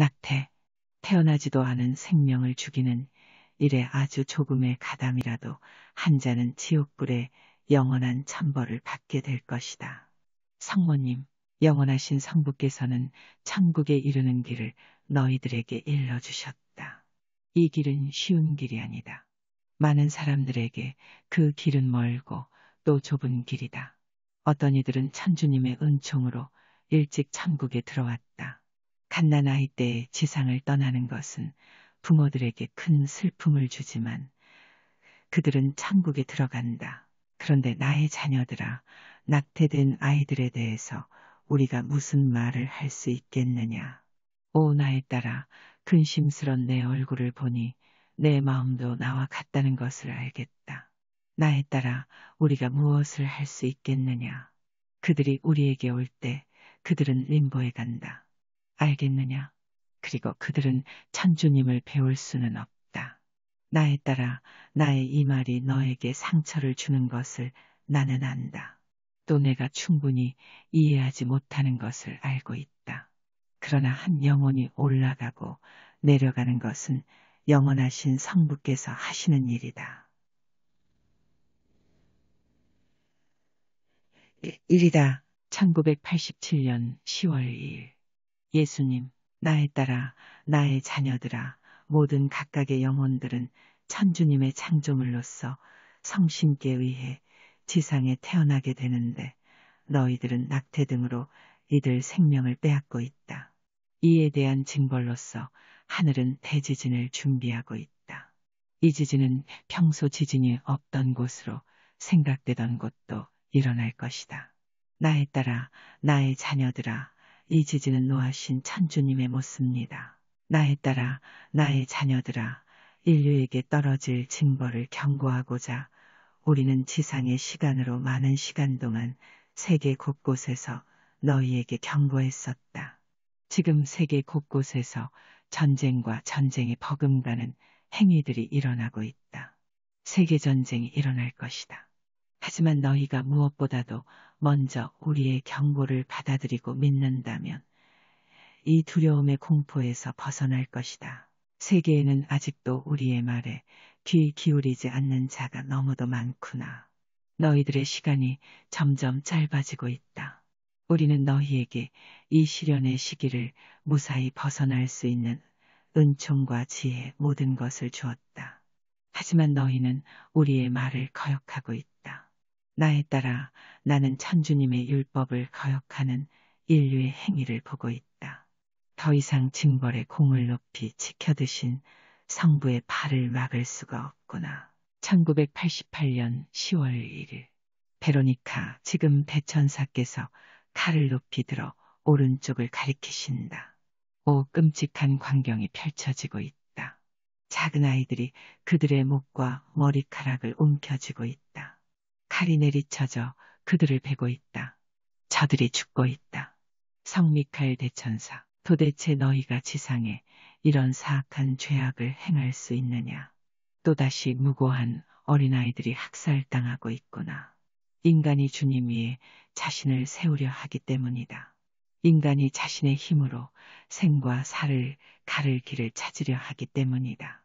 낙태, 태어나지도 않은 생명을 죽이는 일에 아주 조금의 가담이라도 한 자는 지옥불에 영원한 천벌을 받게 될 것이다. 성모님, 영원하신 성부께서는 천국에 이르는 길을 너희들에게 일러주셨다. 이 길은 쉬운 길이 아니다. 많은 사람들에게 그 길은 멀고 또 좁은 길이다. 어떤 이들은 천주님의 은총으로 일찍 천국에 들어왔다. 갓난아이 때에 지상을 떠나는 것은 부모들에게 큰 슬픔을 주지만 그들은 천국에 들어간다. 그런데 나의 자녀들아, 낙태된 아이들에 대해서 우리가 무슨 말을 할 수 있겠느냐. 오 나의 딸아, 근심스런 내 얼굴을 보니 내 마음도 나와 같다는 것을 알겠다. 나의 딸아, 우리가 무엇을 할 수 있겠느냐. 그들이 우리에게 올 때 그들은 림보에 간다. 알겠느냐? 그리고 그들은 천주님을 배울 수는 없다. 나의 딸아, 나의 이 말이 너에게 상처를 주는 것을 나는 안다. 또 내가 충분히 이해하지 못하는 것을 알고 있다. 그러나 한 영혼이 올라가고 내려가는 것은 영원하신 성부께서 하시는 일이다. 일이다. 1987년 10월 2일. 예수님, 나의 딸아, 나의 자녀들아, 모든 각각의 영혼들은 천주님의 창조물로서 성신께 의해 지상에 태어나게 되는데 너희들은 낙태 등으로 이들 생명을 빼앗고 있다. 이에 대한 징벌로서 하늘은 대지진을 준비하고 있다. 이 지진은 평소 지진이 없던 곳으로 생각되던 곳도 일어날 것이다. 나의 딸아, 나의 자녀들아, 이 지진은 노하신 천주님의 모습입니다. 나의 딸아, 나의 자녀들아, 인류에게 떨어질 징벌을 경고하고자 우리는 지상의 시간으로 많은 시간 동안 세계 곳곳에서 너희에게 경고했었다. 지금 세계 곳곳에서 전쟁과 전쟁에 버금가는 행위들이 일어나고 있다. 세계전쟁이 일어날 것이다. 하지만 너희가 무엇보다도 먼저 우리의 경고를 받아들이고 믿는다면 이 두려움의 공포에서 벗어날 것이다. 세계에는 아직도 우리의 말에 귀 기울이지 않는 자가 너무도 많구나. 너희들의 시간이 점점 짧아지고 있다. 우리는 너희에게 이 시련의 시기를 무사히 벗어날 수 있는 은총과 지혜 모든 것을 주었다. 하지만 너희는 우리의 말을 거역하고 있다. 나의 딸아, 나는 천주님의 율법을 거역하는 인류의 행위를 보고 있다. 더 이상 징벌의 공을 높이 지켜드신 성부의 팔을 막을 수가 없구나. 1988년 10월 1일. 베로니카, 지금 대천사께서 칼을 높이 들어 오른쪽을 가리키신다. 오, 끔찍한 광경이 펼쳐지고 있다. 작은 아이들이 그들의 목과 머리카락을 움켜쥐고 있다. 칼이 내리쳐져 그들을 베고 있다. 저들이 죽고 있다. 성미카엘 대천사, 도대체 너희가 지상에 이런 사악한 죄악을 행할 수 있느냐. 또다시 무고한 어린아이들이 학살당하고 있구나. 인간이 주님 위에 자신을 세우려 하기 때문이다. 인간이 자신의 힘으로 생과 살을 가를 길을 찾으려 하기 때문이다.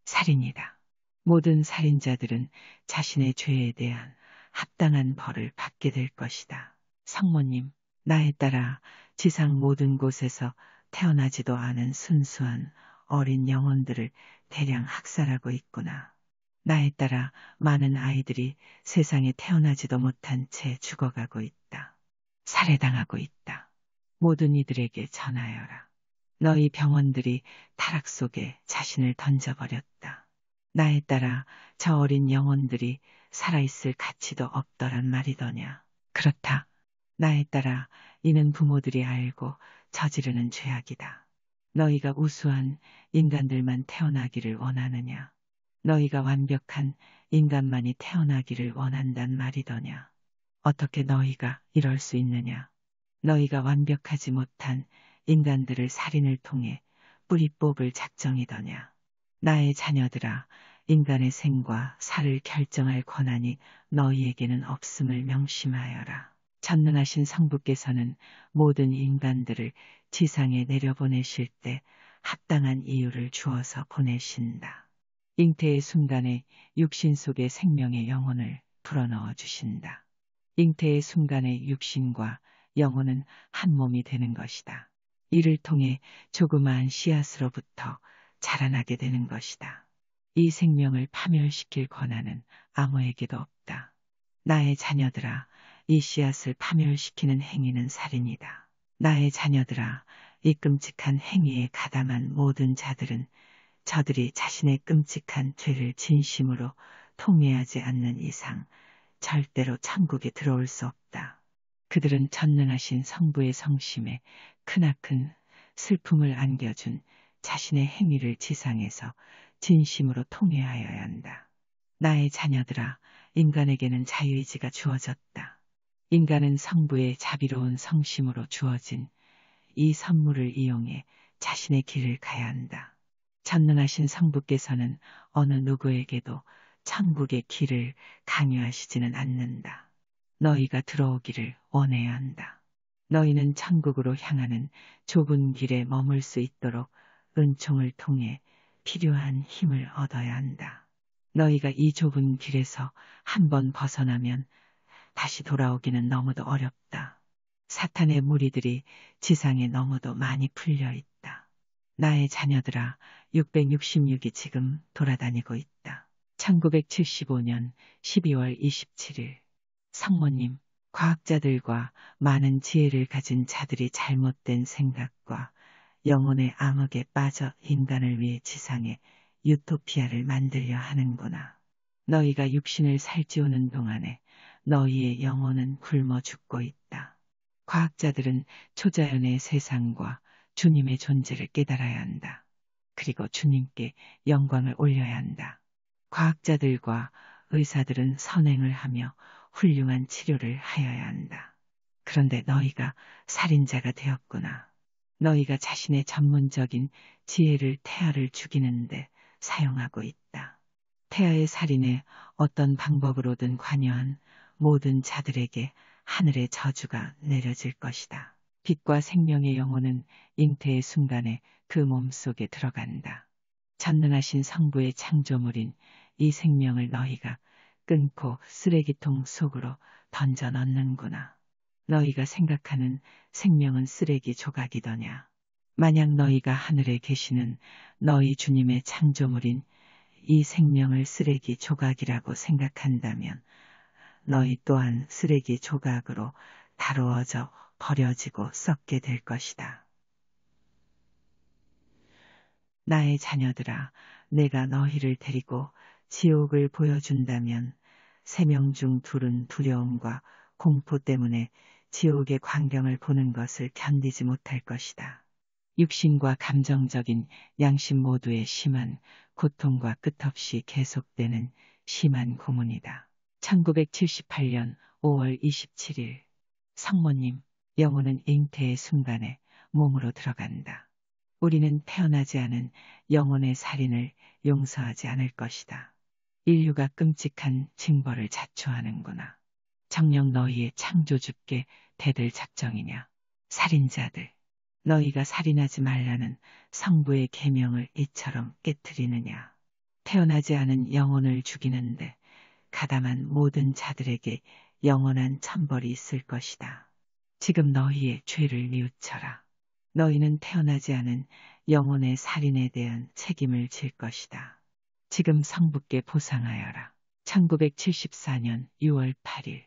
살인이다. 모든 살인자들은 자신의 죄에 대한 합당한 벌을 받게 될 것이다. 성모님, 나의 딸아, 지상 모든 곳에서 태어나지도 않은 순수한 어린 영혼들을 대량 학살하고 있구나. 나의 딸아, 많은 아이들이 세상에 태어나지도 못한 채 죽어가고 있다. 살해당하고 있다. 모든 이들에게 전하여라. 너희 병원들이 타락 속에 자신을 던져버렸다. 나의 딸아, 저 어린 영혼들이 살아있을 가치도 없더란 말이더냐. 그렇다. 나의 딸아, 이는 부모들이 알고 저지르는 죄악이다. 너희가 우수한 인간들만 태어나기를 원하느냐. 너희가 완벽한 인간만이 태어나기를 원한단 말이더냐. 어떻게 너희가 이럴 수 있느냐. 너희가 완벽하지 못한 인간들을 살인을 통해 뿌리 뽑을 작정이더냐. 나의 자녀들아, 인간의 생과 살을 결정할 권한이 너희에게는 없음을 명심하여라. 전능하신 성부께서는 모든 인간들을 지상에 내려보내실 때 합당한 이유를 주어서 보내신다. 잉태의 순간에 육신 속에 생명의 영혼을 불어넣어 주신다. 잉태의 순간에 육신과 영혼은 한 몸이 되는 것이다. 이를 통해 조그마한 씨앗으로부터 자라나게 되는 것이다. 이 생명을 파멸시킬 권한은 아무에게도 없다. 나의 자녀들아, 이 씨앗을 파멸시키는 행위는 살인이다. 나의 자녀들아, 이 끔찍한 행위에 가담한 모든 자들은 저들이 자신의 끔찍한 죄를 진심으로 통회하지 않는 이상 절대로 천국에 들어올 수 없다. 그들은 전능하신 성부의 성심에 크나큰 슬픔을 안겨준 자신의 행위를 지상에서 진심으로 통회하여야 한다. 나의 자녀들아, 인간에게는 자유의지가 주어졌다. 인간은 성부의 자비로운 성심으로 주어진 이 선물을 이용해 자신의 길을 가야 한다. 전능하신 성부께서는 어느 누구에게도 천국의 길을 강요하시지는 않는다. 너희가 들어오기를 원해야 한다. 너희는 천국으로 향하는 좁은 길에 머물 수 있도록 은총을 통해 필요한 힘을 얻어야 한다. 너희가 이 좁은 길에서 한번 벗어나면 다시 돌아오기는 너무도 어렵다. 사탄의 무리들이 지상에 너무도 많이 풀려 있다. 나의 자녀들아, 666이 지금 돌아다니고 있다. 1975년 12월 27일. 성모님, 과학자들과 많은 지혜를 가진 자들이 잘못된 생각과 영혼의 암흑에 빠져 인간을 위해 지상에 유토피아를 만들려 하는구나. 너희가 육신을 살찌우는 동안에 너희의 영혼은 굶어 죽고 있다. 과학자들은 초자연의 세상과 주님의 존재를 깨달아야 한다. 그리고 주님께 영광을 올려야 한다. 과학자들과 의사들은 선행을 하며 훌륭한 치료를 하여야 한다. 그런데 너희가 살인자가 되었구나. 너희가 자신의 전문적인 지혜를 태아를 죽이는데 사용하고 있다. 태아의 살인에 어떤 방법으로든 관여한 모든 자들에게 하늘의 저주가 내려질 것이다. 빛과 생명의 영혼은 잉태의 순간에 그 몸속에 들어간다. 전능하신 성부의 창조물인 이 생명을 너희가 끊고 쓰레기통 속으로 던져 넣는구나. 너희가 생각하는 생명은 쓰레기 조각이더냐. 만약 너희가 하늘에 계시는 너희 주님의 창조물인 이 생명을 쓰레기 조각이라고 생각한다면 너희 또한 쓰레기 조각으로 다루어져 버려지고 썩게 될 것이다. 나의 자녀들아, 내가 너희를 데리고 지옥을 보여준다면 3명 중 2은 두려움과 공포 때문에 지옥의 광경을 보는 것을 견디지 못할 것이다. 육신과 감정적인 양심 모두의 심한 고통과 끝없이 계속되는 심한 고문이다. 1978년 5월 27일. 성모님, 영혼은 잉태의 순간에 몸으로 들어간다. 우리는 태어나지 않은 영혼의 살인을 용서하지 않을 것이다. 인류가 끔찍한 징벌을 자초하는구나. 정녕 너희의 창조주께 대들 작정이냐. 살인자들, 너희가 살인하지 말라는 성부의 계명을 이처럼 깨트리느냐. 태어나지 않은 영혼을 죽이는데 가담한 모든 자들에게 영원한 천벌이 있을 것이다. 지금 너희의 죄를 뉘우쳐라. 너희는 태어나지 않은 영혼의 살인에 대한 책임을 질 것이다. 지금 성부께 보상하여라. 1974년 6월 8일.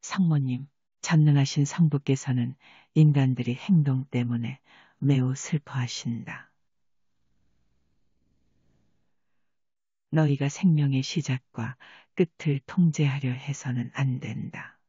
성모님, 전능하신 성부께서는 인간들의 행동 때문에 매우 슬퍼하신다. 너희가 생명의 시작과 끝을 통제하려 해서는 안 된다.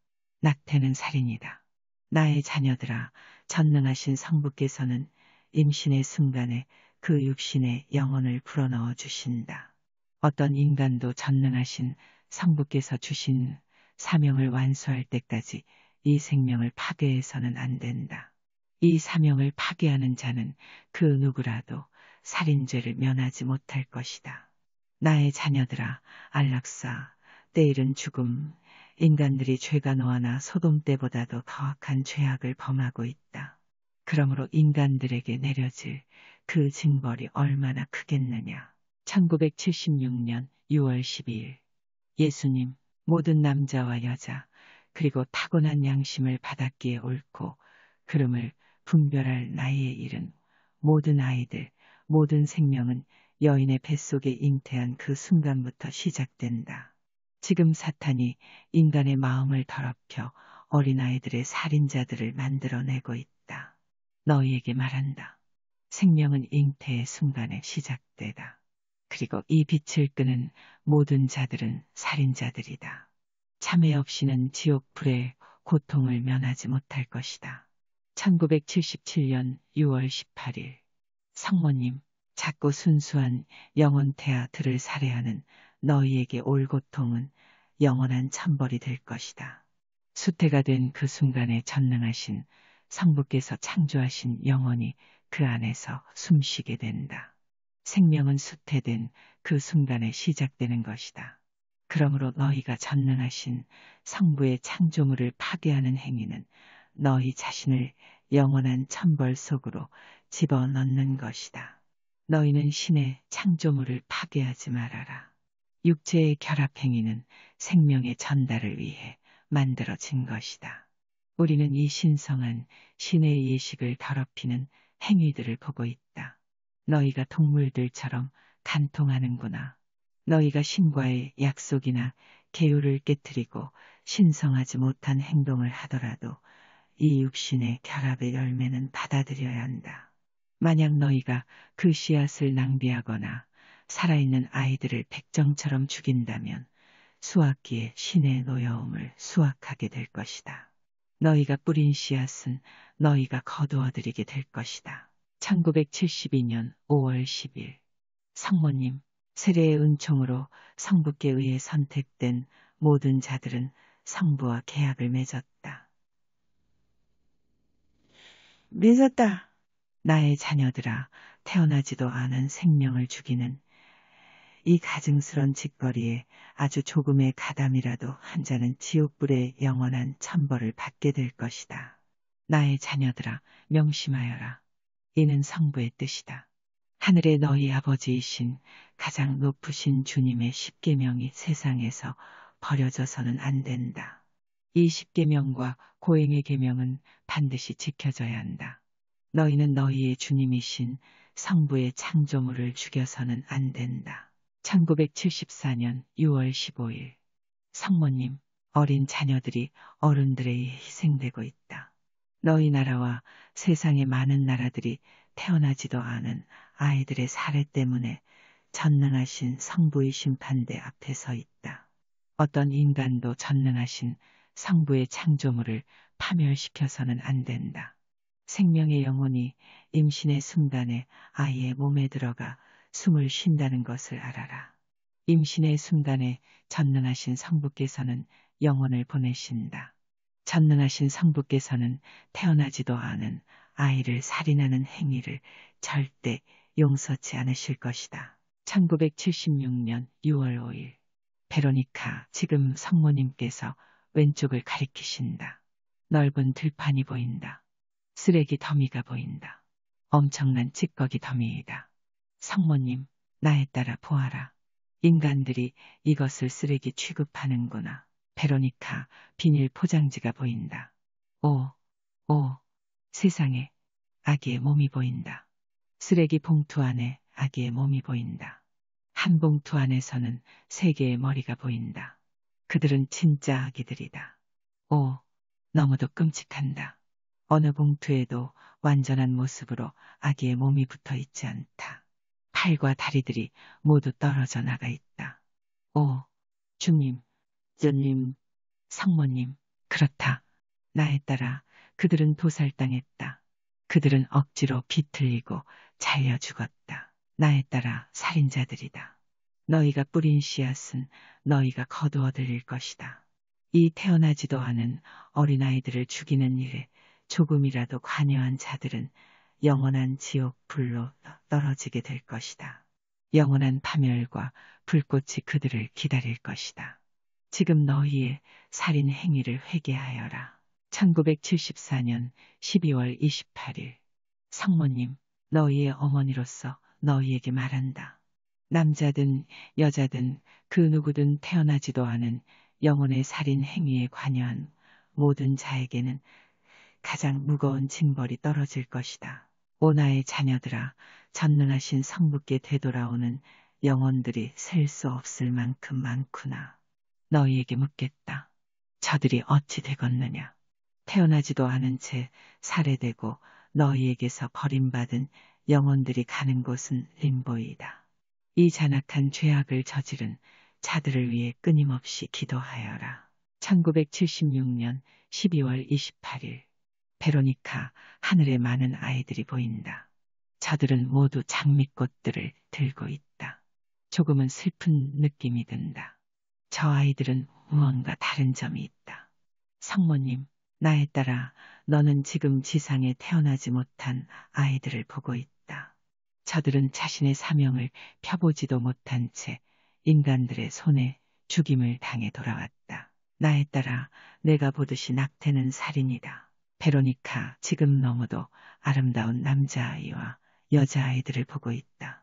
낙태는 살인이다. 나의 자녀들아, 전능하신 성부께서는 임신의 순간에 그 육신에 영혼을 불어넣어 주신다. 어떤 인간도 전능하신 성부께서 주신 사명을 완수할 때까지 이 생명을 파괴해서는 안 된다. 이 사명을 파괴하는 자는 그 누구라도 살인죄를 면하지 못할 것이다. 나의 자녀들아, 안락사, 때이른 죽음, 인간들이 죄가 노아나 소돔 때보다도 더 악한 죄악을 범하고 있다. 그러므로 인간들에게 내려질 그 징벌이 얼마나 크겠느냐. 1976년 6월 12일 예수님, 모든 남자와 여자, 그리고 타고난 양심을 받았기에 옳고 그름을 분별할 나이에 이른 모든 아이들, 모든 생명은 여인의 뱃속에 잉태한 그 순간부터 시작된다. 지금 사탄이 인간의 마음을 더럽혀 어린아이들의 살인자들을 만들어내고 있다. 너희에게 말한다. 생명은 잉태의 순간에 시작되다. 그리고 이 빛을 끄는 모든 자들은 살인자들이다. 참회 없이는 지옥 불의 고통을 면하지 못할 것이다. 1977년 6월 18일 성모님, 작고 순수한 영혼 태아들을 살해하는 너희에게 올 고통은 영원한 천벌이 될 것이다. 수태가 된 그 순간에 전능하신 성부께서 창조하신 영혼이 그 안에서 숨쉬게 된다. 생명은 수태된 그 순간에 시작되는 것이다. 그러므로 너희가 전능하신 성부의 창조물을 파괴하는 행위는 너희 자신을 영원한 천벌 속으로 집어넣는 것이다. 너희는 신의 창조물을 파괴하지 말아라. 육체의 결합 행위는 생명의 전달을 위해 만들어진 것이다. 우리는 이 신성한 신의 예식을 더럽히는 행위들을 보고 있다. 너희가 동물들처럼 간통하는구나. 너희가 신과의 약속이나 계율을 깨뜨리고 신성하지 못한 행동을 하더라도 이 육신의 결합의 열매는 받아들여야 한다. 만약 너희가 그 씨앗을 낭비하거나 살아있는 아이들을 백정처럼 죽인다면 수확기에 신의 노여움을 수확하게 될 것이다. 너희가 뿌린 씨앗은 너희가 거두어들이게 될 것이다. 1972년 5월 10일 성모님, 세례의 은총으로 성부께 의해 선택된 모든 자들은 성부와 계약을 맺었다. 맺었다. 나의 자녀들아, 태어나지도 않은 생명을 죽이는 이 가증스런 짓거리에 아주 조금의 가담이라도 한 자는 지옥불의 영원한 천벌을 받게 될 것이다. 나의 자녀들아, 명심하여라. 이는 성부의 뜻이다. 하늘의 너희 아버지이신 가장 높으신 주님의 십계명이 세상에서 버려져서는 안 된다. 이 십계명과 고행의 계명은 반드시 지켜져야 한다. 너희는 너희의 주님이신 성부의 창조물을 죽여서는 안 된다. 1974년 6월 15일 성모님, 어린 자녀들이 어른들에 의해 희생되고 있다. 너희 나라와 세상의 많은 나라들이 태어나지도 않은 아이들의 살해 때문에 전능하신 성부의 심판대 앞에 서 있다. 어떤 인간도 전능하신 성부의 창조물을 파멸시켜서는 안 된다. 생명의 영혼이 임신의 순간에 아이의 몸에 들어가 숨을 쉰다는 것을 알아라. 임신의 순간에 전능하신 성부께서는 영혼을 보내신다. 전능하신 성부께서는 태어나지도 않은 아이를 살인하는 행위를 절대 용서치 않으실 것이다. 1976년 6월 5일 베로니카, 지금 성모님께서 왼쪽을 가리키신다. 넓은 들판이 보인다. 쓰레기 더미가 보인다. 엄청난 찌꺼기 더미이다. 성모님, 나에 따라 보아라. 인간들이 이것을 쓰레기 취급하는구나. 베로니카, 비닐 포장지가 보인다. 오, 세상에, 아기의 몸이 보인다. 쓰레기 봉투 안에 아기의 몸이 보인다. 한 봉투 안에서는 3개의 머리가 보인다. 그들은 진짜 아기들이다. 오, 너무도 끔찍한다. 어느 봉투에도 완전한 모습으로 아기의 몸이 붙어 있지 않다. 팔과 다리들이 모두 떨어져 나가 있다. 오, 주님, 성모님, 그렇다. 나에 따라 그들은 도살당했다. 그들은 억지로 비틀리고 잘려 죽었다. 나에 따라 살인자들이다. 너희가 뿌린 씨앗은 너희가 거두어 들일 것이다. 이 태어나지도 않은 어린아이들을 죽이는 일에 조금이라도 관여한 자들은 영원한 지옥 불로 떨어지게 될 것이다. 영원한 파멸과 불꽃이 그들을 기다릴 것이다. 지금 너희의 살인 행위를 회개하여라. 1974년 12월 28일. 성모님, 너희의 어머니로서 너희에게 말한다. 남자든 여자든 그 누구든 태어나지도 않은 영혼의 살인 행위에 관여한 모든 자에게는 가장 무거운 징벌이 떨어질 것이다. 오 나의 자녀들아, 전능하신 성부께 되돌아오는 영혼들이 셀 수 없을 만큼 많구나. 너희에게 묻겠다. 저들이 어찌 되겠느냐. 태어나지도 않은 채 살해되고 너희에게서 버림받은 영혼들이 가는 곳은 림보이다. 이 잔악한 죄악을 저지른 자들을 위해 끊임없이 기도하여라. 1976년 12월 28일. 베로니카, 하늘에 많은 아이들이 보인다. 저들은 모두 장미꽃들을 들고 있다. 조금은 슬픈 느낌이 든다. 저 아이들은 무언가 다른 점이 있다. 성모님, 나에 따라 너는 지금 지상에 태어나지 못한 아이들을 보고 있다. 저들은 자신의 사명을 펴보지도 못한 채 인간들의 손에 죽임을 당해 돌아왔다. 나에 따라 내가 보듯이 낙태는 살인이다. 베로니카, 지금 너무도 아름다운 남자아이와 여자아이들을 보고 있다.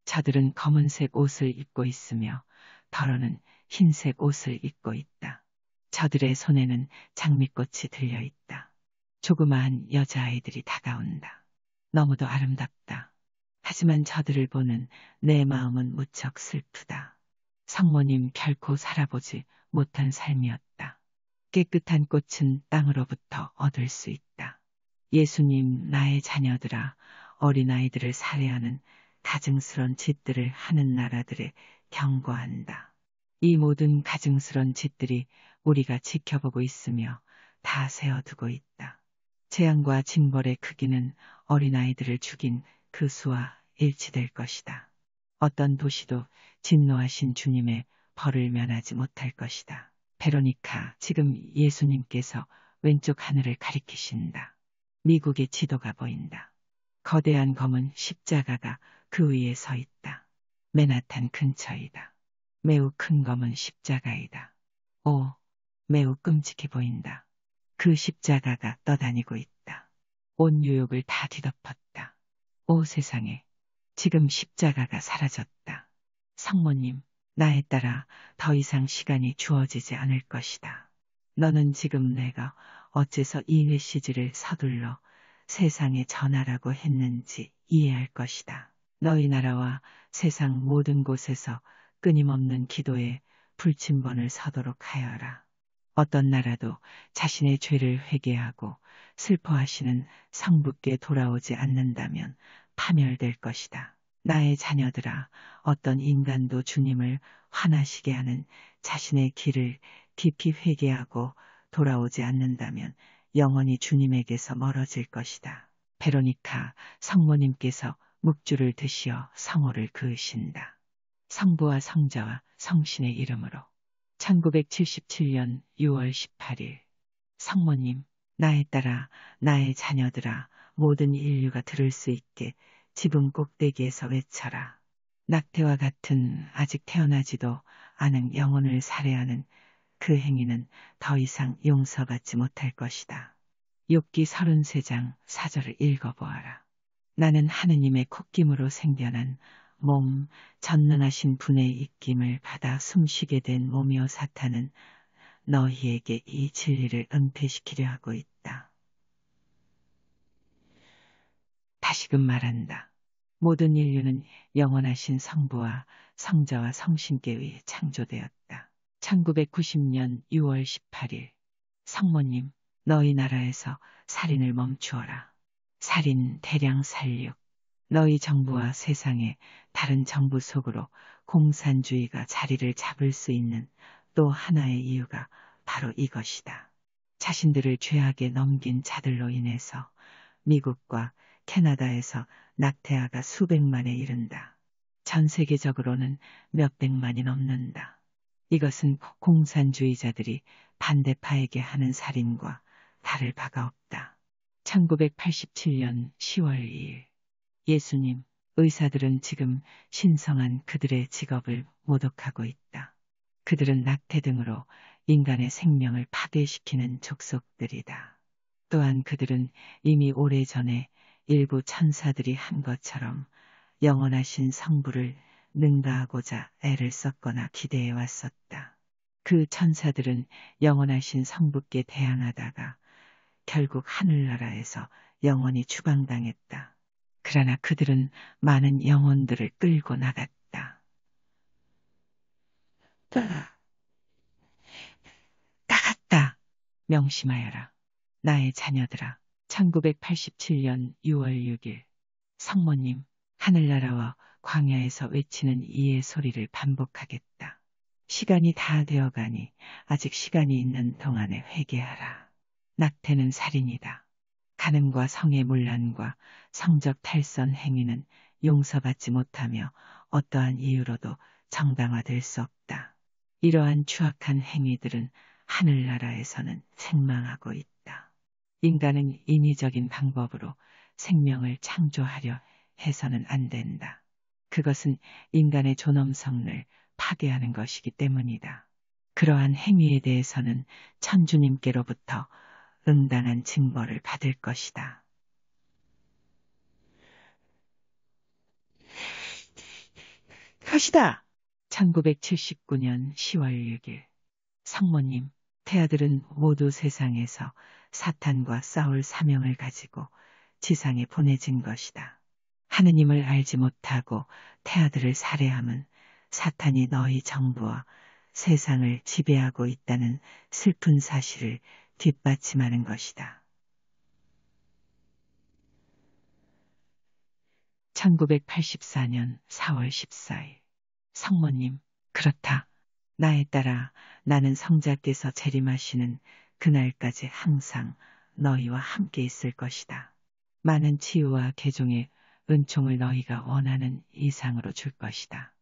저들은 검은색 옷을 입고 있으며 더러는 흰색 옷을 입고 있다. 저들의 손에는 장미꽃이 들려 있다. 조그마한 여자아이들이 다가온다. 너무도 아름답다. 하지만 저들을 보는 내 마음은 무척 슬프다. 성모님, 결코 살아보지 못한 삶이었다. 깨끗한 꽃은 땅으로부터 얻을 수 있다. 예수님, 나의 자녀들아, 어린아이들을 살해하는 가증스런 짓들을 하는 나라들에 경고한다. 이 모든 가증스런 짓들이 우리가 지켜보고 있으며 다 세워두고 있다. 재앙과 징벌의 크기는 어린아이들을 죽인 그 수와 일치될 것이다. 어떤 도시도 진노하신 주님의 벌을 면하지 못할 것이다. 베로니카, 지금 예수님께서 왼쪽 하늘을 가리키신다. 미국의 지도가 보인다. 거대한 검은 십자가가 그 위에 서 있다. 맨하탄 근처이다. 매우 큰 검은 십자가이다. 오, 매우 끔찍해 보인다. 그 십자가가 떠다니고 있다. 온 뉴욕을 다 뒤덮었다. 오 세상에, 지금 십자가가 사라졌다. 성모님, 나에 따라 더 이상 시간이 주어지지 않을 것이다. 너는 지금 내가 어째서 이 메시지를 서둘러 세상에 전하라고 했는지 이해할 것이다. 너희 나라와 세상 모든 곳에서 끊임없는 기도에 불침번을 서도록 하여라. 어떤 나라도 자신의 죄를 회개하고 슬퍼하시는 성부께 돌아오지 않는다면 파멸될 것이다. 나의 자녀들아, 어떤 인간도 주님을 화나시게 하는 자신의 길을 깊이 회개하고 돌아오지 않는다면 영원히 주님에게서 멀어질 것이다. 베로니카, 성모님께서 묵주를 드시어 성호를 그으신다. 성부와 성자와 성신의 이름으로. 1977년 6월 18일. 성모님, 나에 따라 나의 자녀들아, 모든 인류가 들을 수 있게 지붕 꼭대기에서 외쳐라. 낙태와 같은 아직 태어나지도 않은 영혼을 살해하는 그 행위는 더 이상 용서받지 못할 것이다. 욥기 33장 4절을 읽어보아라. 나는 하느님의 콧김으로 생겨난 몸, 전능하신 분의 입김을 받아 숨쉬게 된 몸이요, 사탄은 너희에게 이 진리를 은폐시키려 하고 있다. 다시금 말한다. 모든 인류는 영원하신 성부와 성자와 성신께 의해 창조되었다. 1990년 6월 18일. 성모님, 너희 나라에서 살인을 멈추어라. 살인, 대량 살육. 너희 정부와 세상의 다른 정부 속으로 공산주의가 자리를 잡을 수 있는 또 하나의 이유가 바로 이것이다. 자신들을 죄악에 넘긴 자들로 인해서 미국과 캐나다에서 낙태아가 수백만에 이른다. 전 세계적으로는 몇백만이 넘는다. 이것은 공산주의자들이 반대파에게 하는 살인과 다를 바가 없다. 1987년 10월 2일. 예수님, 의사들은 지금 신성한 그들의 직업을 모독하고 있다. 그들은 낙태 등으로 인간의 생명을 파괴시키는 족속들이다. 또한 그들은 이미 오래전에 일부 천사들이 한 것처럼 영원하신 성부를 능가하고자 애를 썼거나 기대해 왔었다. 그 천사들은 영원하신 성부께 대항하다가 결국 하늘나라에서 영원히 추방당했다. 그러나 그들은 많은 영혼들을 끌고 나갔다. 나갔다. 명심하여라. 나의 자녀들아. 1987년 6월 6일. 성모님, 하늘나라와 광야에서 외치는 이의 소리를 반복하겠다. 시간이 다 되어가니 아직 시간이 있는 동안에 회개하라. 낙태는 살인이다. 간음과 성의 문란과 성적 탈선 행위는 용서받지 못하며 어떠한 이유로도 정당화될 수 없다. 이러한 추악한 행위들은 하늘나라에서는 생망하고 있다. 인간은 인위적인 방법으로 생명을 창조하려 해서는 안 된다. 그것은 인간의 존엄성을 파괴하는 것이기 때문이다. 그러한 행위에 대해서는 천주님께로부터 응당한 징벌을 받을 것이다. 것이다. 1979년 10월 6일. 성모님, 태아들은 모두 세상에서 사탄과 싸울 사명을 가지고 지상에 보내진 것이다. 하느님을 알지 못하고 태아들을 살해함은 사탄이 너희 정부와 세상을 지배하고 있다는 슬픈 사실을 뒷받침하는 것이다. 1984년 4월 14일. 성모님, 그렇다. 나에 따라 나는 성자께서 재림하시는 그날까지 항상 너희와 함께 있을 것이다. 많은 치유와 개종의 은총을 너희가 원하는 이상으로 줄 것이다.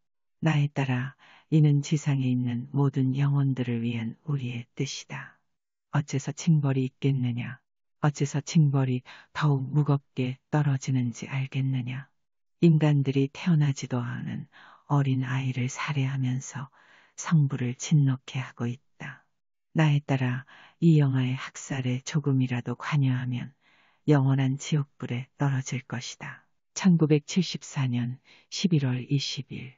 나에 따라 이는 지상에 있는 모든 영혼들을 위한 우리의 뜻이다. 어째서 징벌이 있겠느냐? 어째서 징벌이 더욱 무겁게 떨어지는지 알겠느냐? 인간들이 태어나지도 않은 어린 아이를 살해하면서 성부를 진노케 하고 있다. 나에 따라 이 영아의 학살에 조금이라도 관여하면 영원한 지옥불에 떨어질 것이다. 1974년 11월 20일.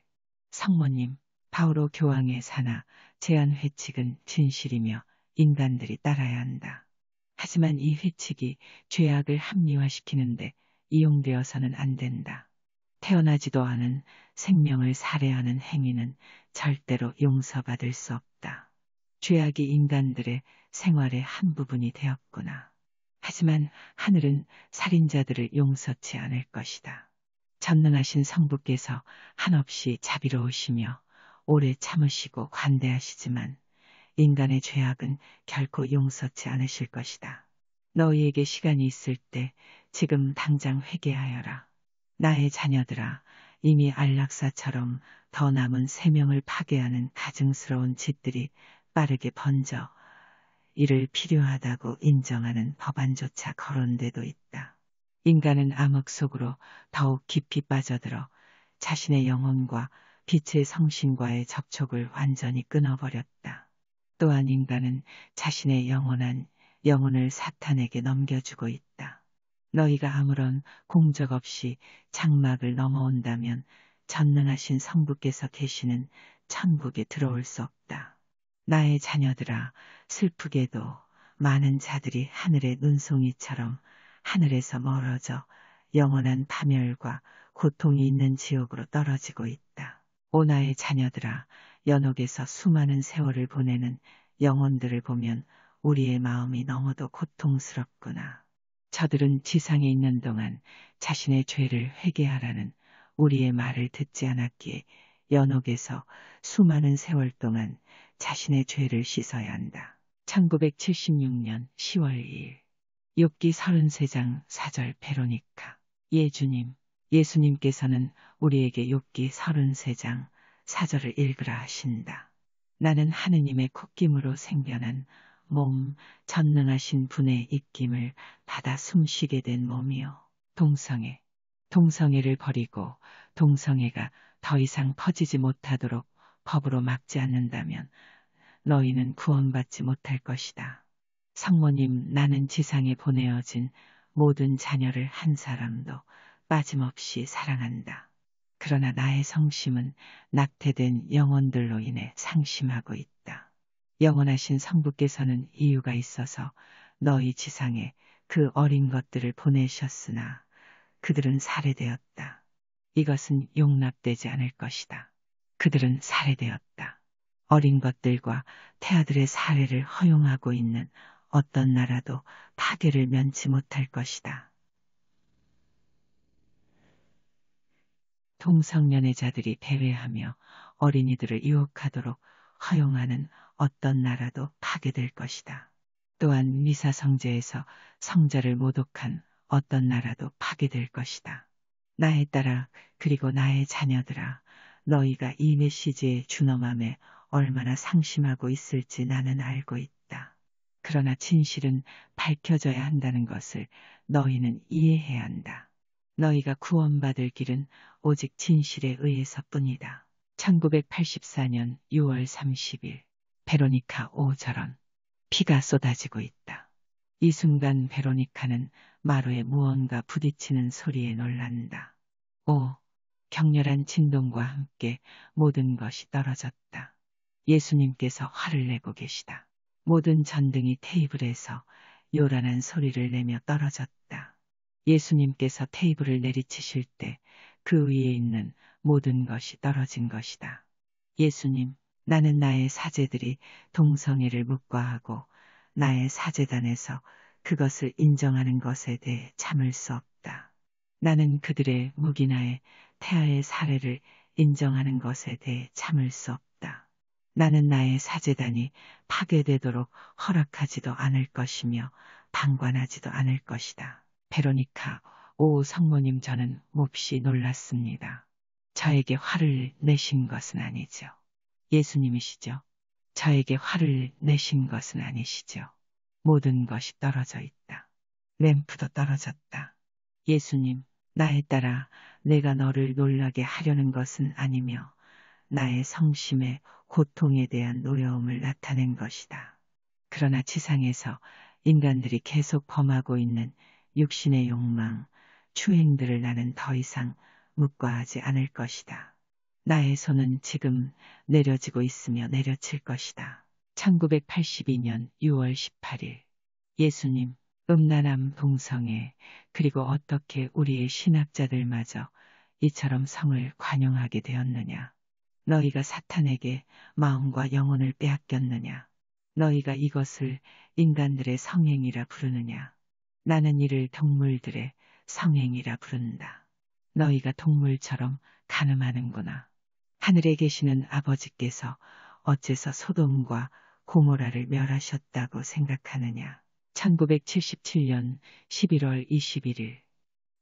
성모님, 바오로 교황의 사나 제한 회칙은 진실이며 인간들이 따라야 한다. 하지만 이 회칙이 죄악을 합리화시키는데 이용되어서는 안 된다. 태어나지도 않은 생명을 살해하는 행위는 절대로 용서받을 수 없다. 죄악이 인간들의 생활의 한 부분이 되었구나. 하지만 하늘은 살인자들을 용서치 않을 것이다. 전능하신 성부께서 한없이 자비로우시며 오래 참으시고 관대하시지만 인간의 죄악은 결코 용서치 않으실 것이다. 너희에게 시간이 있을 때 지금 당장 회개하여라. 나의 자녀들아, 이미 안락사처럼 더 남은 생명을 파괴하는 가증스러운 짓들이 빠르게 번져 이를 필요하다고 인정하는 법안조차 거론되도 있다. 인간은 암흑 속으로 더욱 깊이 빠져들어 자신의 영혼과 빛의 성신과의 접촉을 완전히 끊어버렸다. 또한 인간은 자신의 영원한 영혼을 사탄에게 넘겨주고 있다. 너희가 아무런 공적 없이 장막을 넘어온다면 전능하신 성부께서 계시는 천국에 들어올 수 없다. 나의 자녀들아, 슬프게도 많은 자들이 하늘의 눈송이처럼 하늘에서 멀어져 영원한 파멸과 고통이 있는 지옥으로 떨어지고 있다. 오 나의 자녀들아, 연옥에서 수많은 세월을 보내는 영혼들을 보면 우리의 마음이 너무도 고통스럽구나. 저들은 지상에 있는 동안 자신의 죄를 회개하라는 우리의 말을 듣지 않았기에 연옥에서 수많은 세월 동안 자신의 죄를 씻어야 한다. 1976년 10월 2일. 욥기 33장 4절 베로니카. 예주님, 예수님께서는 우리에게 욥기 33장 4절을 읽으라 하신다. 나는 하느님의 콧김으로 생겨난 몸, 전능하신 분의 입김을 받아 숨쉬게 된 몸이요. 동성애를 버리고 동성애가 더 이상 퍼지지 못하도록 법으로 막지 않는다면 너희는 구원받지 못할 것이다. 성모님, 나는 지상에 보내어진 모든 자녀를 한 사람도 빠짐없이 사랑한다. 그러나 나의 성심은 낙태된 영혼들로 인해 상심하고 있다. 영원하신 성부께서는 이유가 있어서 너희 지상에 그 어린 것들을 보내셨으나 그들은 살해되었다. 이것은 용납되지 않을 것이다. 그들은 살해되었다. 어린 것들과 태아들의 살해를 허용하고 있는 어떤 나라도 파괴를 면치 못할 것이다. 동성연애자들이 배회하며 어린이들을 유혹하도록 허용하는 어떤 나라도 파괴될 것이다. 또한 미사성제에서 성자를 모독한 어떤 나라도 파괴될 것이다. 나에 따라 그리고 나의 자녀들아, 너희가 이 메시지의 준엄함에 얼마나 상심하고 있을지 나는 알고 있다. 그러나 진실은 밝혀져야 한다는 것을 너희는 이해해야 한다. 너희가 구원받을 길은 오직 진실에 의해서뿐이다. 1984년 6월 30일 베로니카 오절원. 피가 쏟아지고 있다. 이 순간 베로니카는 마루에 무언가 부딪히는 소리에 놀란다. 오, 격렬한 진동과 함께 모든 것이 떨어졌다. 예수님께서 화를 내고 계시다. 모든 전등이 테이블에서 요란한 소리를 내며 떨어졌다. 예수님께서 테이블을 내리치실 때 그 위에 있는 모든 것이 떨어진 것이다. 예수님, 나는 나의 사제들이 동성애를 묵과하고 나의 사제단에서 그것을 인정하는 것에 대해 참을 수 없다. 나는 그들의 묵이나의 태아의 살해를 인정하는 것에 대해 참을 수 없다. 나는 나의 사제단이 파괴되도록 허락하지도 않을 것이며 방관하지도 않을 것이다. 베로니카, 오 성모님, 저는 몹시 놀랐습니다. 저에게 화를 내신 것은 아니죠. 예수님이시죠. 저에게 화를 내신 것은 아니시죠. 모든 것이 떨어져 있다. 램프도 떨어졌다. 예수님, 나에 따라 내가 너를 놀라게 하려는 것은 아니며 나의 성심의 고통에 대한 노여움을 나타낸 것이다. 그러나 지상에서 인간들이 계속 범하고 있는 육신의 욕망, 추행들을 나는 더 이상 묵과하지 않을 것이다. 나의 손은 지금 내려지고 있으며 내려칠 것이다. 1982년 6월 18일 예수님, 음란함 동성애, 그리고 어떻게 우리의 신학자들마저 이처럼 성을 관용하게 되었느냐. 너희가 사탄에게 마음과 영혼을 빼앗겼느냐. 너희가 이것을 인간들의 성행이라 부르느냐. 나는 이를 동물들의 성행이라 부른다. 너희가 동물처럼 간음하는구나. 하늘에 계시는 아버지께서 어째서 소돔과 고모라를 멸하셨다고 생각하느냐. 1977년 11월 21일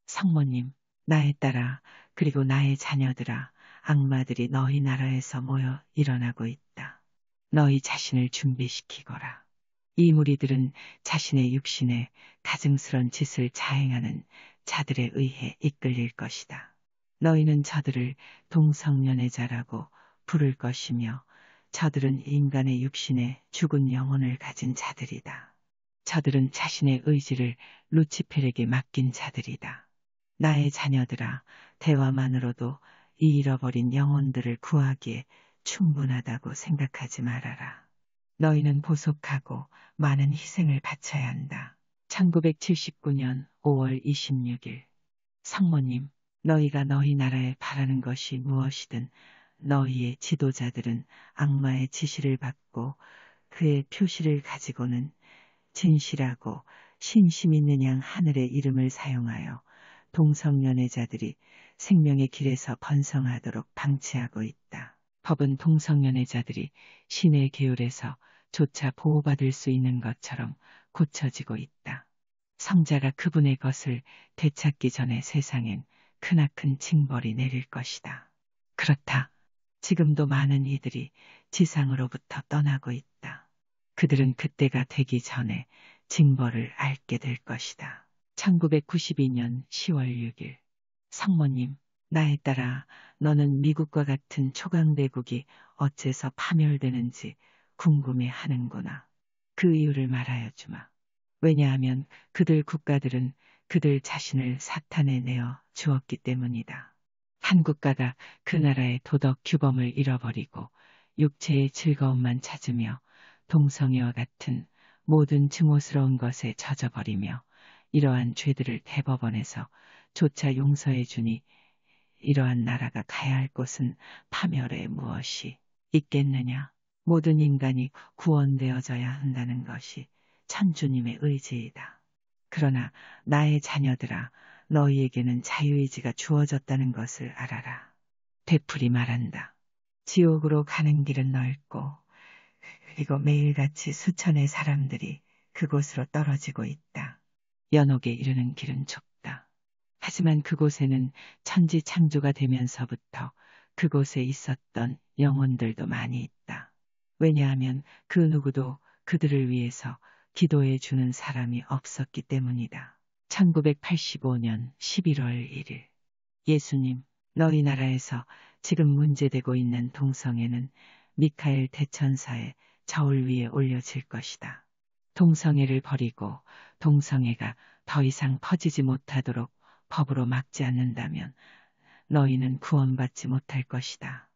성모님, 나에 따라 그리고 나의 자녀들아, 악마들이 너희 나라에서 모여 일어나고 있다. 너희 자신을 준비시키거라. 이 무리들은 자신의 육신에 가증스런 짓을 자행하는 자들에 의해 이끌릴 것이다. 너희는 저들을 동성연애자라고 부를 것이며 저들은 인간의 육신에 죽은 영혼을 가진 자들이다. 저들은 자신의 의지를 루치펠에게 맡긴 자들이다. 나의 자녀들아, 대화만으로도 이 잃어버린 영혼들을 구하기에 충분하다고 생각하지 말아라. 너희는 보속하고 많은 희생을 바쳐야 한다. 1979년 5월 26일 성모님, 너희가 너희 나라에 바라는 것이 무엇이든 너희의 지도자들은 악마의 지시를 받고 그의 표시를 가지고는 진실하고 신심 있는 양 하늘의 이름을 사용하여 동성연애자들이 생명의 길에서 번성하도록 방치하고 있다. 법은 동성연애자들이 신의 계율에서 조차 보호받을 수 있는 것처럼 고쳐지고 있다. 성자가 그분의 것을 되찾기 전에 세상엔 크나큰 징벌이 내릴 것이다. 그렇다. 지금도 많은 이들이 지상으로부터 떠나고 있다. 그들은 그때가 되기 전에 징벌을 앓게 될 것이다. 1992년 10월 6일 성모님, 나에 따라 너는 미국과 같은 초강대국이 어째서 파멸되는지 궁금해 하는구나. 그 이유를 말하여 주마. 왜냐하면 그들 국가들은 그들 자신을 사탄에 내어 주었기 때문이다. 한 국가가 그 나라의 도덕 규범을 잃어버리고 육체의 즐거움만 찾으며 동성애와 같은 모든 증오스러운 것에 젖어버리며 이러한 죄들을 대법원에서 조차 용서해 주니 이러한 나라가 가야 할 곳은 파멸에 무엇이 있겠느냐. 모든 인간이 구원되어져야 한다는 것이 천주님의 의지이다. 그러나 나의 자녀들아, 너희에게는 자유의지가 주어졌다는 것을 알아라. 되풀이 말한다. 지옥으로 가는 길은 넓고 그리고 매일같이 수천의 사람들이 그곳으로 떨어지고 있다. 연옥에 이르는 길은 좁다. 하지만 그곳에는 천지 창조가 되면서부터 그곳에 있었던 영혼들도 많이 있다. 왜냐하면 그 누구도 그들을 위해서 기도해 주는 사람이 없었기 때문이다. 1985년 11월 1일 예수님, 너희 나라에서 지금 문제되고 있는 동성애는 미카엘 대천사의 저울 위에 올려질 것이다. 동성애를 버리고 동성애가 더 이상 퍼지지 못하도록 법으로 막지 않는다면 너희는 구원받지 못할 것이다.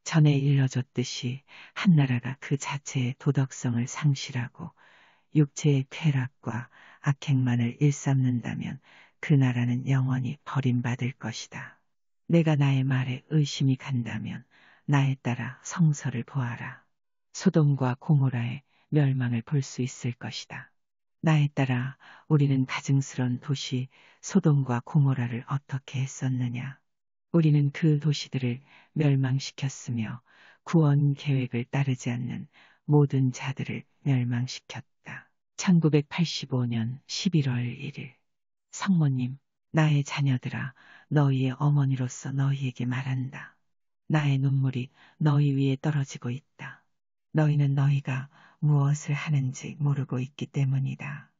전에 일러줬듯이 한 나라가 그 자체의 도덕성을 상실하고 육체의 쾌락과 악행만을 일삼는다면 그 나라는 영원히 버림받을 것이다. 내가 나의 말에 의심이 간다면 나에 따라 성서를 보아라. 소돔과 고모라의 멸망을 볼 수 있을 것이다. 나에 따라 우리는 가증스런 도시 소돔과 고모라를 어떻게 했었느냐. 우리는 그 도시들을 멸망시켰으며 구원 계획을 따르지 않는 모든 자들을 멸망시켰다. 1985년 11월 1일 성모님, 나의 자녀들아, 너희의 어머니로서 너희에게 말한다. 나의 눈물이 너희 위에 떨어지고 있다. 너희는 너희가 무엇을 하는지 모르고 있기 때문이다.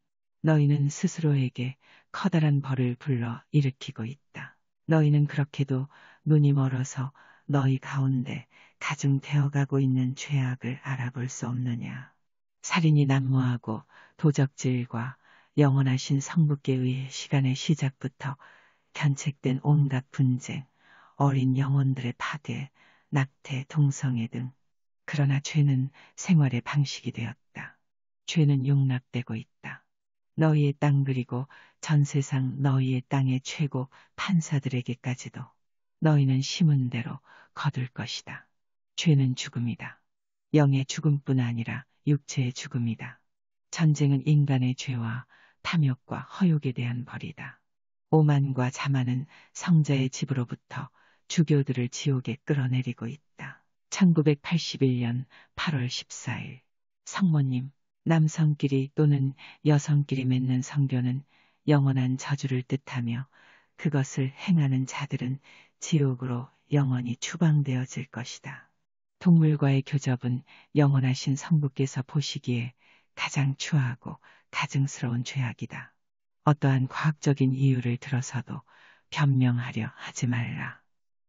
너희는 스스로에게 커다란 벌을 불러 일으키고 있다. 너희는 그렇게도 눈이 멀어서 너희 가운데 가중되어가고 있는 죄악을 알아볼 수 없느냐. 살인이 난무하고 도적질과 영원하신 성부께 의해 시간의 시작부터 견책된 온갖 분쟁, 어린 영혼들의 파괴, 낙태, 동성애 등. 그러나 죄는 생활의 방식이 되었다. 죄는 용납되고 있다. 너희의 땅 그리고 전 세상 너희의 땅의 최고 판사들에게까지도 너희는 심은 대로 거둘 것이다. 죄는 죽음이다. 영의 죽음뿐 아니라 육체의 죽음이다. 전쟁은 인간의 죄와 탐욕과 허욕에 대한 벌이다. 오만과 자만은 성자의 집으로부터 주교들을 지옥에 끌어내리고 있다. 1981년 8월 14일 성모님, 남성끼리 또는 여성끼리 맺는 성교는 영원한 저주를 뜻하며 그것을 행하는 자들은 지옥으로 영원히 추방되어질 것이다. 동물과의 교접은 영원하신 성부께서 보시기에 가장 추하고 가증스러운 죄악이다. 어떠한 과학적인 이유를 들어서도 변명하려 하지 말라.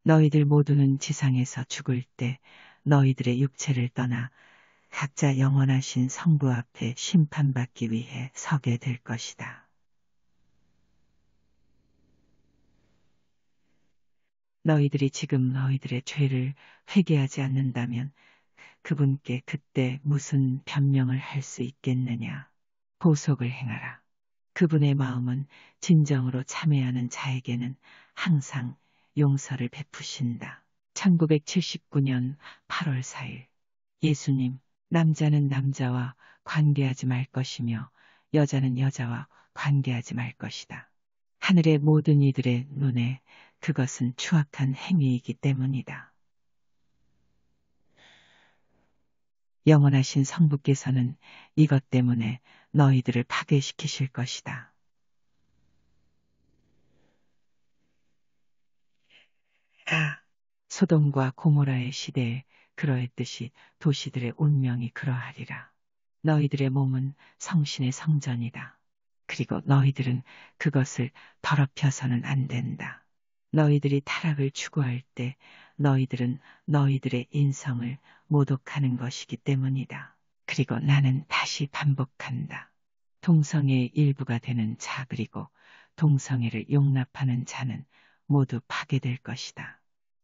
너희들 모두는 지상에서 죽을 때 너희들의 육체를 떠나 각자 영원하신 성부 앞에 심판받기 위해 서게 될 것이다. 너희들이 지금 너희들의 죄를 회개하지 않는다면 그분께 그때 무슨 변명을 할 수 있겠느냐. 보속을 행하라. 그분의 마음은 진정으로 참회하는 자에게는 항상 용서를 베푸신다. 1979년 8월 4일 예수님, 남자는 남자와 관계하지 말 것이며 여자는 여자와 관계하지 말 것이다. 하늘의 모든 이들의 눈에 그것은 추악한 행위이기 때문이다. 영원하신 성부께서는 이것 때문에 너희들을 파괴시키실 것이다. 소돔과 고모라의 시대에 그러했듯이 도시들의 운명이 그러하리라. 너희들의 몸은 성신의 성전이다. 그리고 너희들은 그것을 더럽혀서는 안 된다. 너희들이 타락을 추구할 때 너희들은 너희들의 인성을 모독하는 것이기 때문이다. 그리고 나는 다시 반복한다. 동성애의 일부가 되는 자 그리고 동성애를 용납하는 자는 모두 파괴될 것이다.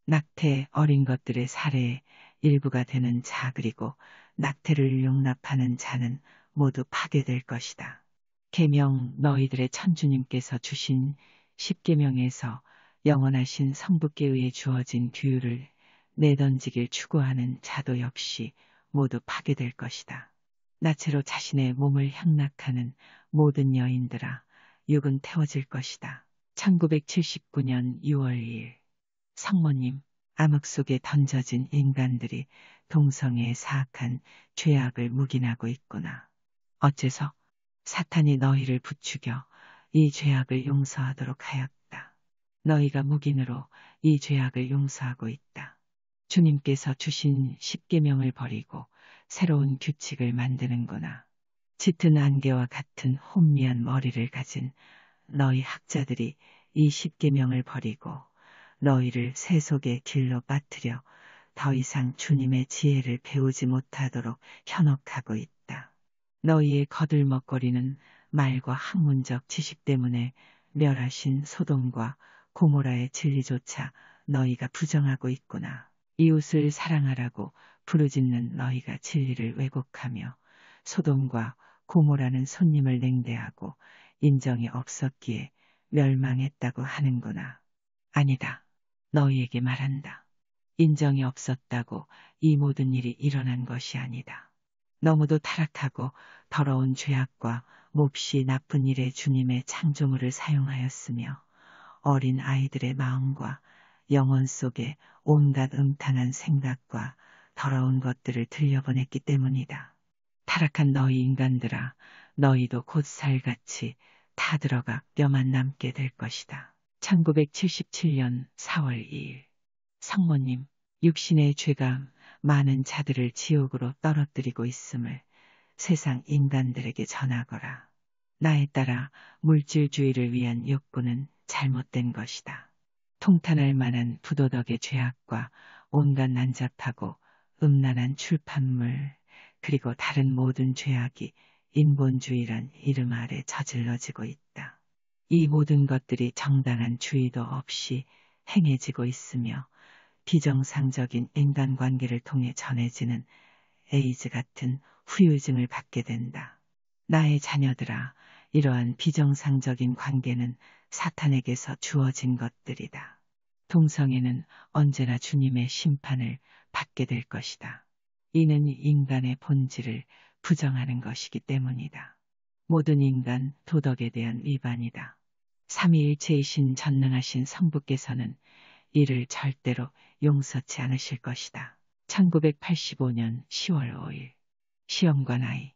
낙태 어린 것들의 사례의 일부가 되는 자 그리고 낙태를 용납하는 자는 모두 파괴될 것이다. 계명 너희들의 천주님께서 주신 십계명에서 영원하신 성부께 의해 주어진 규율을 내던지길 추구하는 자도 역시 모두 파괴될 것이다. 나체로 자신의 몸을 향락하는 모든 여인들아, 육은 태워질 것이다. 1979년 6월 2일 성모님, 암흑 속에 던져진 인간들이 동성애의 사악한 죄악을 묵인하고 있구나. 어째서 사탄이 너희를 부추겨 이 죄악을 용서하도록 하였다. 너희가 묵인으로 이 죄악을 용서하고 있다. 주님께서 주신 십계명을 버리고 새로운 규칙을 만드는구나. 짙은 안개와 같은 혼미한 머리를 가진 너희 학자들이 이 십계명을 버리고 너희를 세속의 길로 빠뜨려 더 이상 주님의 지혜를 배우지 못하도록 현혹하고 있다. 너희의 거들먹거리는 말과 학문적 지식 때문에 멸하신 소돔과 고모라의 진리조차 너희가 부정하고 있구나. 이웃을 사랑하라고 부르짖는 너희가 진리를 왜곡하며 소돔과 고모라는 손님을 냉대하고 인정이 없었기에 멸망했다고 하는구나. 아니다. 너희에게 말한다. 인정이 없었다고 이 모든 일이 일어난 것이 아니다. 너무도 타락하고 더러운 죄악과 몹시 나쁜 일에 주님의 창조물을 사용하였으며 어린 아이들의 마음과 영혼 속에 온갖 음탕한 생각과 더러운 것들을 들여보냈기 때문이다. 타락한 너희 인간들아, 너희도 곧 살같이 타들어가 뼈만 남게 될 것이다. 1977년 4월 2일 성모님, 육신의 죄가 많은 자들을 지옥으로 떨어뜨리고 있음을 세상 인간들에게 전하거라. 나에 따라 물질주의를 위한 욕구는 잘못된 것이다. 통탄할 만한 부도덕의 죄악과 온갖 난잡하고 음란한 출판물, 그리고 다른 모든 죄악이 인본주의란 이름 아래 저질러지고 있다. 이 모든 것들이 정당한 주의도 없이 행해지고 있으며 비정상적인 인간관계를 통해 전해지는 에이즈 같은 후유증을 받게 된다. 나의 자녀들아, 이러한 비정상적인 관계는 사탄에게서 주어진 것들이다. 동성애는 언제나 주님의 심판을 받게 될 것이다. 이는 인간의 본질을 부정하는 것이기 때문이다. 모든 인간 도덕에 대한 위반이다. 삼위일체이신 전능하신 성부께서는 이를 절대로 용서치 않으실 것이다. 1985년 10월 5일 시험관 아이,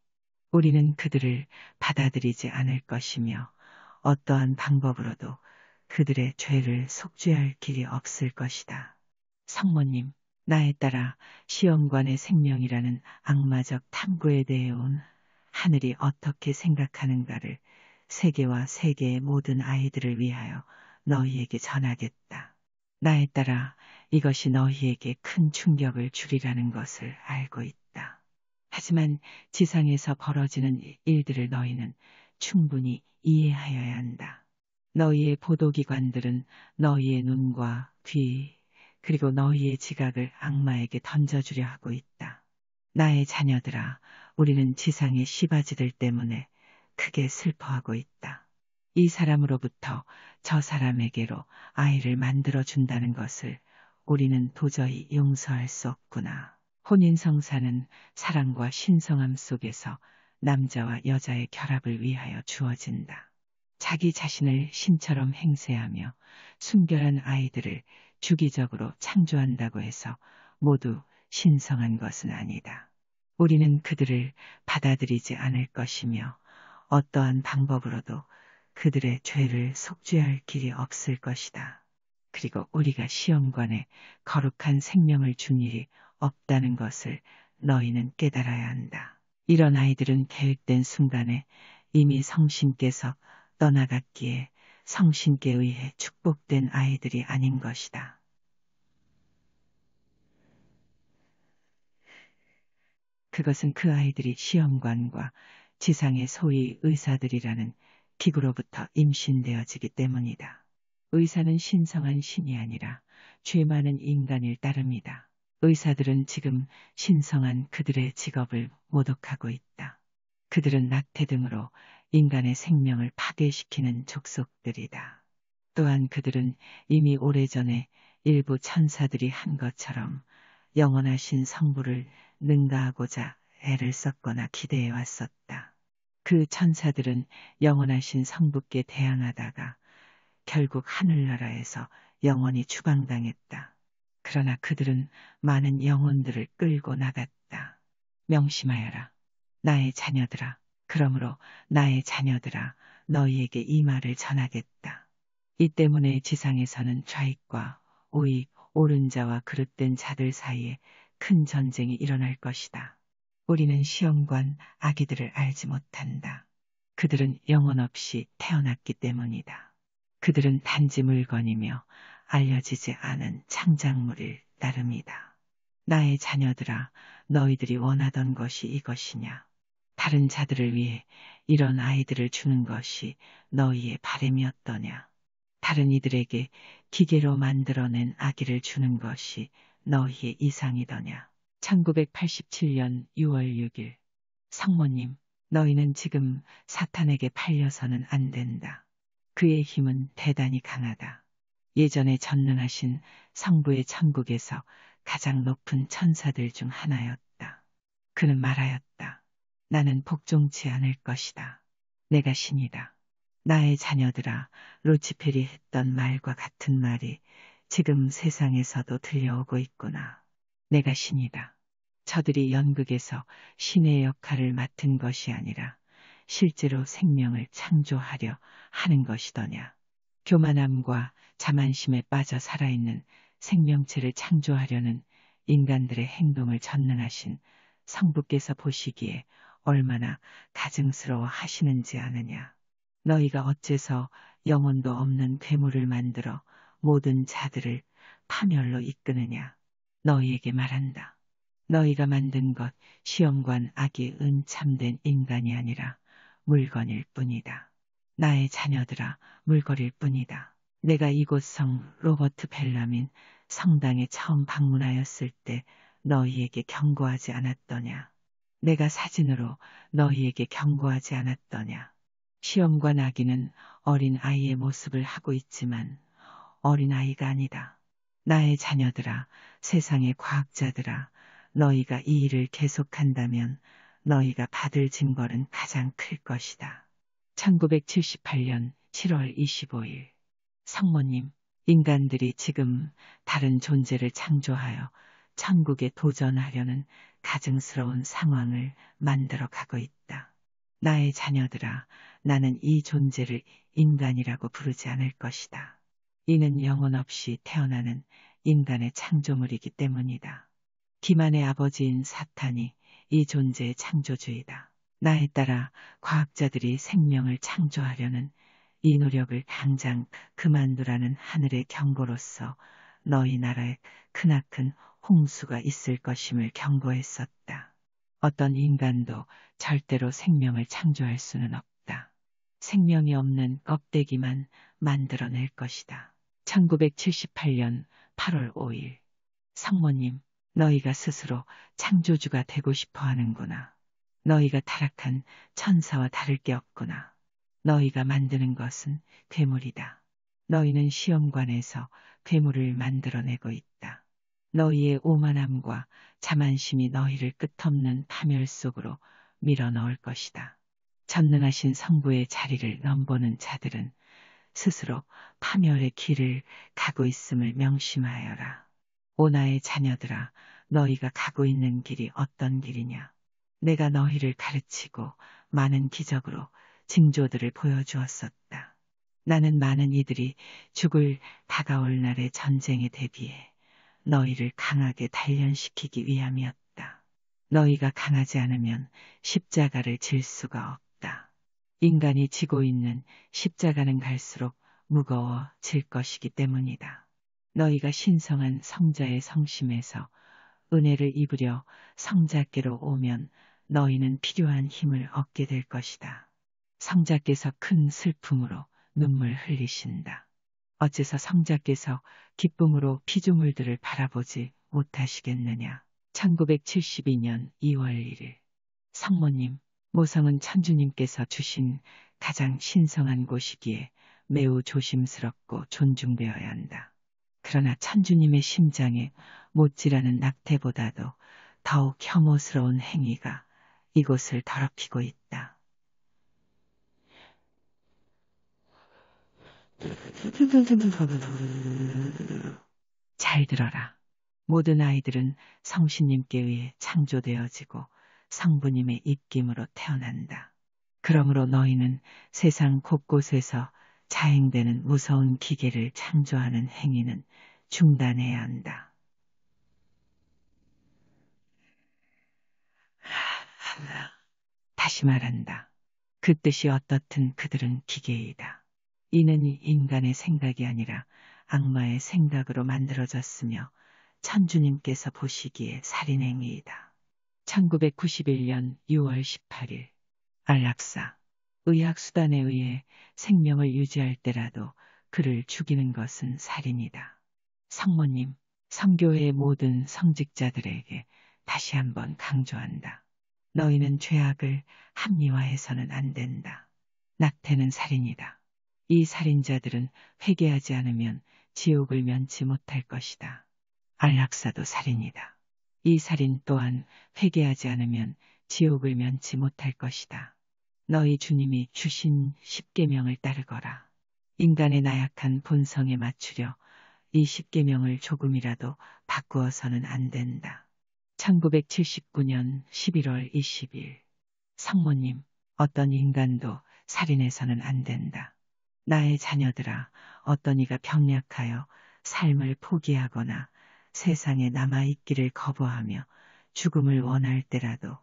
우리는 그들을 받아들이지 않을 것이며 어떠한 방법으로도 그들의 죄를 속죄할 길이 없을 것이다. 성모님, 나에 따라 시험관의 생명이라는 악마적 탐구에 대해 온 하늘이 어떻게 생각하는가를 세계와 세계의 모든 아이들을 위하여 너희에게 전하겠다. 나에 따라 이것이 너희에게 큰 충격을 주리라는 것을 알고 있다. 하지만 지상에서 벌어지는 일들을 너희는 충분히 이해하여야 한다. 너희의 보도기관들은 너희의 눈과 귀, 그리고 너희의 지각을 악마에게 던져주려 하고 있다. 나의 자녀들아, 우리는 지상의 시바지들 때문에 크게 슬퍼하고 있다. 이 사람으로부터 저 사람에게로 아이를 만들어준다는 것을 우리는 도저히 용서할 수 없구나. 혼인성사는 사랑과 신성함 속에서 남자와 여자의 결합을 위하여 주어진다. 자기 자신을 신처럼 행세하며 순결한 아이들을 주기적으로 창조한다고 해서 모두 신성한 것은 아니다. 우리는 그들을 받아들이지 않을 것이며 어떠한 방법으로도 그들의 죄를 속죄할 길이 없을 것이다. 그리고 우리가 시험관에 거룩한 생명을 준 일이 없다는 것을 너희는 깨달아야 한다. 이런 아이들은 계획된 순간에 이미 성신께서 떠나갔기에 성신께 의해 축복된 아이들이 아닌 것이다. 그것은 그 아이들이 시험관과 지상의 소위 의사들이라는 기구로부터 임신되어지기 때문이다. 의사는 신성한 신이 아니라 죄 많은 인간일 따름이다. 의사들은 지금 신성한 그들의 직업을 모독하고 있다. 그들은 낙태 등으로 인간의 생명을 파괴시키는 족속들이다. 또한 그들은 이미 오래전에 일부 천사들이 한 것처럼 영원하신 성부를 능가하고자 애를 썼거나 기대해 왔었다. 그 천사들은 영원하신 성부께 대항하다가 결국 하늘나라에서 영원히 추방당했다. 그러나 그들은 많은 영혼들을 끌고 나갔다. 명심하여라. 나의 자녀들아. 그러므로 나의 자녀들아, 너희에게 이 말을 전하겠다. 이 때문에 지상에서는 좌익과 우익, 옳은 자와 그릇된 자들 사이에 큰 전쟁이 일어날 것이다. 우리는 시험관 아기들을 알지 못한다. 그들은 영혼 없이 태어났기 때문이다. 그들은 단지 물건이며 알려지지 않은 창작물일 따름이다. 나의 자녀들아, 너희들이 원하던 것이 이것이냐? 다른 자들을 위해 이런 아이들을 주는 것이 너희의 바램이었더냐? 다른 이들에게 기계로 만들어낸 아기를 주는 것이 너희의 이상이더냐? 1987년 6월 6일. 성모님, 너희는 지금 사탄에게 팔려서는 안 된다. 그의 힘은 대단히 강하다. 예전에 전능하신 성부의 천국에서 가장 높은 천사들 중 하나였다. 그는 말하였다. 나는 복종치 않을 것이다. 내가 신이다. 나의 자녀들아, 루치펠이 했던 말과 같은 말이 지금 세상에서도 들려오고 있구나. 내가 신이다. 저들이 연극에서 신의 역할을 맡은 것이 아니라 실제로 생명을 창조하려 하는 것이더냐. 교만함과 자만심에 빠져 살아있는 생명체를 창조하려는 인간들의 행동을 전능하신 성부께서 보시기에 얼마나 가증스러워 하시는지 아느냐. 너희가 어째서 영혼도 없는 괴물을 만들어 모든 자들을 파멸로 이끄느냐. 너희에게 말한다. 너희가 만든 것 시험관 악이 은참된 인간이 아니라 물건일 뿐이다. 나의 자녀들아, 물건일 뿐이다. 내가 이곳 성 로버트 벨라민 성당에 처음 방문하였을 때 너희에게 경고하지 않았더냐. 내가 사진으로 너희에게 경고하지 않았더냐. 시험관 아기는 어린 아이의 모습을 하고 있지만 어린 아이가 아니다. 나의 자녀들아, 세상의 과학자들아, 너희가 이 일을 계속한다면 너희가 받을 징벌은 가장 클 것이다. 1978년 7월 25일. 성모님, 인간들이 지금 다른 존재를 창조하여 천국에 도전하려는 가증스러운 상황을 만들어 가고 있다. 나의 자녀들아, 나는 이 존재를 인간이라고 부르지 않을 것이다. 이는 영혼 없이 태어나는 인간의 창조물이기 때문이다. 기만의 아버지인 사탄이 이 존재의 창조주이다. 나에 따라 과학자들이 생명을 창조하려는 이 노력을 당장 그만두라는 하늘의 경고로서 너희 나라에 크나큰 홍수가 있을 것임을 경고했었다. 어떤 인간도 절대로 생명을 창조할 수는 없다. 생명이 없는 껍데기만 만들어낼 것이다. 1978년 8월 5일. 성모님, 너희가 스스로 창조주가 되고 싶어 하는구나. 너희가 타락한 천사와 다를 게 없구나. 너희가 만드는 것은 괴물이다. 너희는 시험관에서 괴물을 만들어내고 있다. 너희의 오만함과 자만심이 너희를 끝없는 파멸 속으로 밀어넣을 것이다. 전능하신 성부의 자리를 넘보는 자들은 스스로 파멸의 길을 가고 있음을 명심하여라. 오 나의 자녀들아, 너희가 가고 있는 길이 어떤 길이냐? 내가 너희를 가르치고 많은 기적으로 징조들을 보여주었었다. 나는 많은 이들이 죽을 다가올 날의 전쟁에 대비해 너희를 강하게 단련시키기 위함이었다. 너희가 강하지 않으면 십자가를 질 수가 없다. 인간이 지고 있는 십자가는 갈수록 무거워질 것이기 때문이다. 너희가 신성한 성자의 성심에서 은혜를 입으려 성자께로 오면 너희는 필요한 힘을 얻게 될 것이다. 성자께서 큰 슬픔으로 눈물 흘리신다. 어째서 성자께서 기쁨으로 피조물들을 바라보지 못하시겠느냐. 1972년 2월 1일. 성모님, 모성은 천주님께서 주신 가장 신성한 곳이기에 매우 조심스럽고 존중되어야 한다. 그러나 천주님의 심장에 못지라는 낙태보다도 더욱 혐오스러운 행위가 이곳을 더럽히고 있다. 잘 들어라. 모든 아이들은 성신님께 의해 창조되어지고 성부님의 입김으로 태어난다. 그러므로 너희는 세상 곳곳에서 자행되는 무서운 기계를 창조하는 행위는 중단해야 한다. 다시 말한다. 그 뜻이 어떻든 그들은 기계이다. 이는 인간의 생각이 아니라 악마의 생각으로 만들어졌으며 천주님께서 보시기에 살인행위이다. 1991년 6월 18일. 안락사. 의학수단에 의해 생명을 유지할 때라도 그를 죽이는 것은 살인이다. 성모님, 성교회의 모든 성직자들에게 다시 한번 강조한다. 너희는 죄악을 합리화해서는 안 된다. 낙태는 살인이다. 이 살인자들은 회개하지 않으면 지옥을 면치 못할 것이다. 안락사도 살인이다. 이 살인 또한 회개하지 않으면 지옥을 면치 못할 것이다. 너희 주님이 주신 십계명을 따르거라. 인간의 나약한 본성에 맞추려 이 십계명을 조금이라도 바꾸어서는 안 된다. 1979년 11월 20일. 성모님, 어떤 인간도 살인해서는 안 된다. 나의 자녀들아, 어떤 이가 병약하여 삶을 포기하거나 세상에 남아있기를 거부하며 죽음을 원할 때라도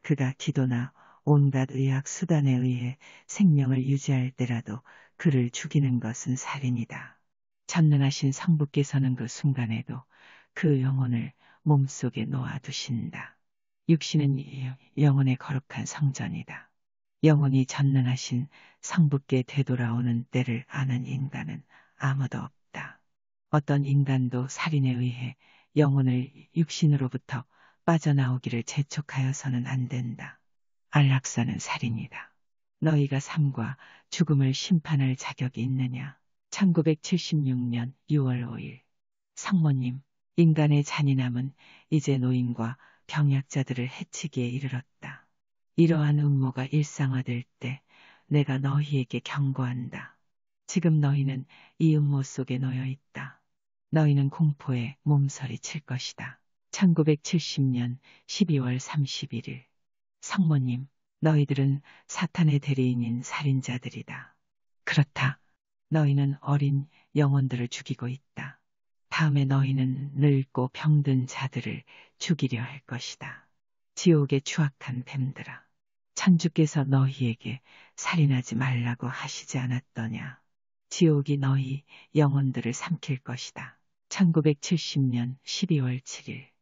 그가 기도나 온갖 의학 수단에 의해 생명을 유지할 때라도 그를 죽이는 것은 살인이다. 전능하신 성부께서는 그 순간에도 그 영혼을 몸속에 놓아두신다. 육신은 영혼의 거룩한 성전이다. 영혼이 전능하신 성부께 되돌아오는 때를 아는 인간은 아무도 없다. 어떤 인간도 살인에 의해 영혼을 육신으로부터 빠져나오기를 재촉하여서는 안 된다. 안락사는 살인이다. 너희가 삶과 죽음을 심판할 자격이 있느냐. 1976년 6월 5일. 성모님, 인간의 잔인함은 이제 노인과 병약자들을 해치기에 이르렀다. 이러한 음모가 일상화될 때 내가 너희에게 경고한다. 지금 너희는 이 음모 속에 놓여 있다. 너희는 공포에 몸서리 칠 것이다. 1970년 12월 31일. 성모님, 너희들은 사탄의 대리인인 살인자들이다. 그렇다. 너희는 어린 영혼들을 죽이고 있다. 다음에 너희는 늙고 병든 자들을 죽이려 할 것이다. 지옥의 추악한 뱀들아. 천주께서 너희에게 살인하지 말라고 하시지 않았더냐. 지옥이 너희 영혼들을 삼킬 것이다. 1970년 12월 7일.